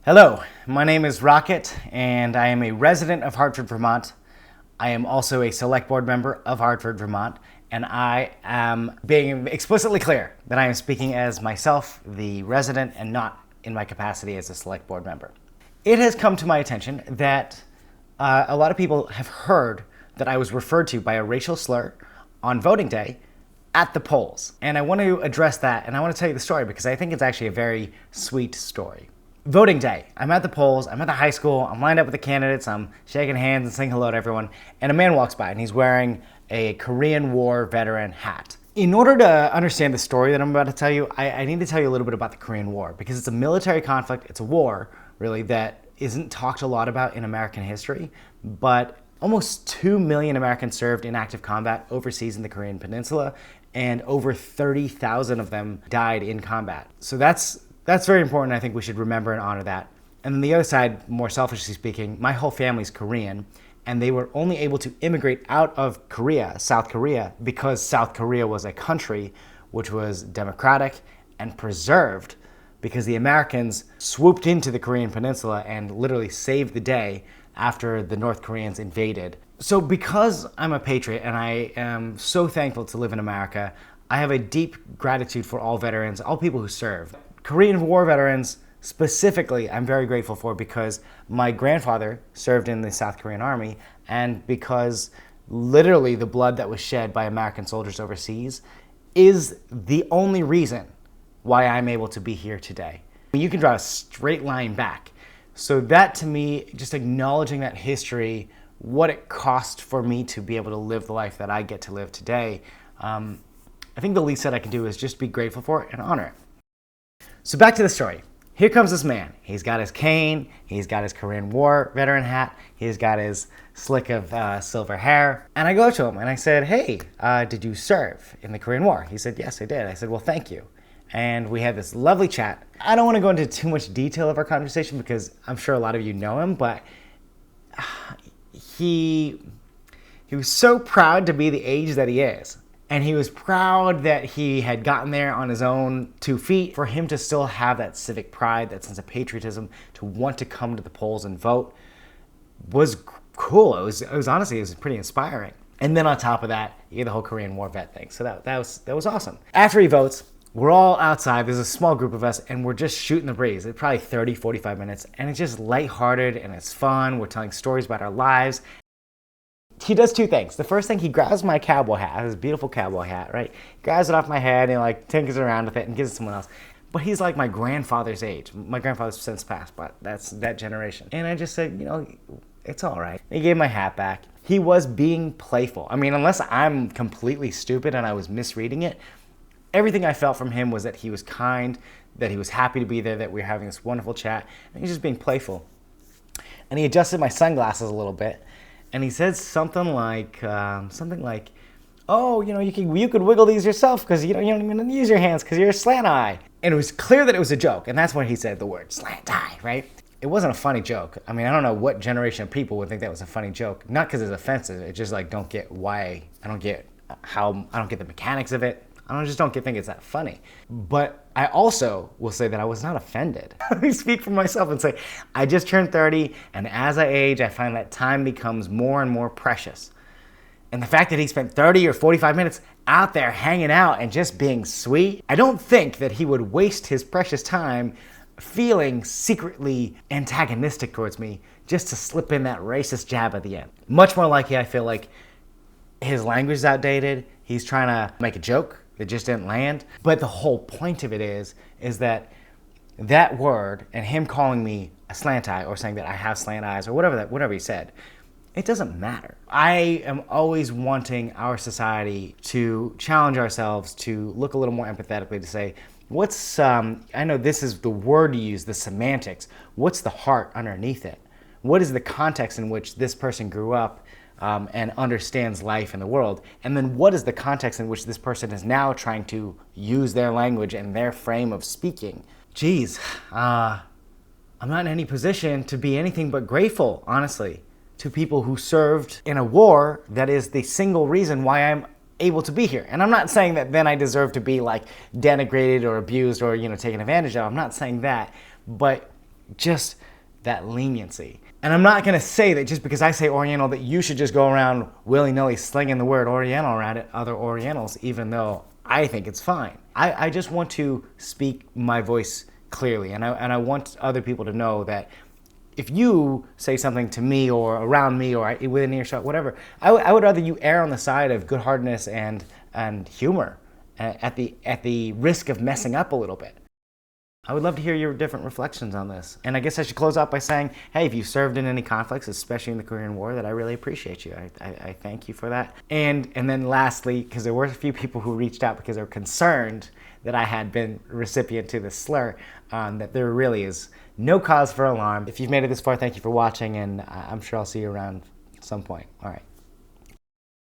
Hello, my name is Rocket, and I am a resident of Hartford, Vermont. I am also a select board member of Hartford, Vermont, and I am being explicitly clear that I am speaking as myself, the resident, and not in my capacity as a select board member. It has come to my attention that a lot of people have heard that I was referred to by a racial slur on voting day at the polls. And I want to address that, and I want to tell you the story because I think it's actually a very sweet story. Voting day. I'm at the polls, I'm at the high school, I'm lined up with the candidates, I'm shaking hands and saying hello to everyone, and a man walks by and he's wearing a Korean War veteran hat. In order to understand the story that I'm about to tell you, I need to tell you a little bit about the Korean War because it's a military conflict, it's a war, really, that isn't talked a lot about in American history, but almost 2 million Americans served in active combat overseas in the Korean Peninsula, and over 30,000 of them died in combat. So that's very important. I think we should remember and honor that. And then the other side, more selfishly speaking, my whole family's Korean, and they were only able to immigrate out of Korea, South Korea, because South Korea was a country which was democratic and preserved because the Americans swooped into the Korean Peninsula and literally saved the day after the North Koreans invaded. So because I'm a patriot and I am so thankful to live in America, I have a deep gratitude for all veterans, all people who serve. Korean War veterans specifically, I'm very grateful for because my grandfather served in the South Korean Army, and because literally the blood that was shed by American soldiers overseas is the only reason why I'm able to be here today. You can draw a straight line back. So that, to me, just acknowledging that history, what it cost for me to be able to live the life that I get to live today, I think the least that I can do is just be grateful for it and honor it. So back to the story. Here comes this man. He's got his cane, he's got his Korean War veteran hat, he's got his slick of silver hair. And I go up to him and I said, hey, did you serve in the Korean War? He said, yes, I did. I said, well, thank you. And we had this lovely chat. I don't want to go into too much detail of our conversation because I'm sure a lot of you know him, but he was so proud to be the age that he is. And he was proud that he had gotten there on his own 2 feet. For him to still have that civic pride, that sense of patriotism, to want to come to the polls and vote was cool. It was honestly, it was pretty inspiring. And then on top of that, you get the whole Korean War vet thing. So that was awesome. After he votes, we're all outside. There's a small group of us, and we're just shooting the breeze. It's probably 30, 45 minutes, and it's just lighthearted, and it's fun. We're telling stories about our lives. He does 2 things. The first thing, he grabs my cowboy hat, this beautiful cowboy hat, right? He grabs it off my head and like tinkers around with it and gives it to someone else. But he's like my grandfather's age. My grandfather's since passed, but that's that generation. And I just said, it's all right. He gave my hat back. He was being playful. I mean, unless I'm completely stupid and I was misreading it, everything I felt from him was that he was kind, that he was happy to be there, that we were having this wonderful chat, and he was just being playful. And he adjusted my sunglasses a little bit. And he said something like, oh, you could wiggle these yourself because you don't even use your hands because you're a slant eye. And it was clear that it was a joke. And that's when he said the word slant eye, right? It wasn't a funny joke. I mean, I don't know what generation of people would think that was a funny joke. Not because it's offensive. It's just like, don't get why. I don't get the mechanics of it. I don't think it's that funny. But I also will say that I was not offended. Let me speak for myself and say, I just turned 30, and as I age, I find that time becomes more and more precious. And the fact that he spent 30 or 45 minutes out there hanging out and just being sweet, I don't think that he would waste his precious time feeling secretly antagonistic towards me just to slip in that racist jab at the end. Much more likely, I feel like his language is outdated. He's trying to make a joke that just didn't land. But the whole point of it is that word and him calling me a slant eye or saying that I have slant eyes or whatever he said, it doesn't matter. I am always wanting our society to challenge ourselves to look a little more empathetically, to say, I know this is the word you use, the semantics. What's the heart underneath it? What is the context in which this person grew up and understands life in the world? And then what is the context in which this person is now trying to use their language and their frame of speaking? Geez, I'm not in any position to be anything but grateful, honestly, to people who served in a war that is the single reason why I'm able to be here. And I'm not saying that then I deserve to be like denigrated or abused or, taken advantage of. I'm not saying that. But just that leniency. And I'm not going to say that just because I say Oriental that you should just go around willy-nilly slinging the word Oriental around at other Orientals, even though I think it's fine. I just want to speak my voice clearly, and I want other people to know that if you say something to me or around me or within earshot, whatever, I would rather you err on the side of good-heartedness and humor at the risk of messing up a little bit. I would love to hear your different reflections on this. And I guess I should close out by saying, hey, if you served in any conflicts, especially in the Korean War, that I really appreciate you. I thank you for that. And then lastly, because there were a few people who reached out because they were concerned that I had been recipient to this slur, that there really is no cause for alarm. If you've made it this far, thank you for watching, and I'm sure I'll see you around at some point. All right.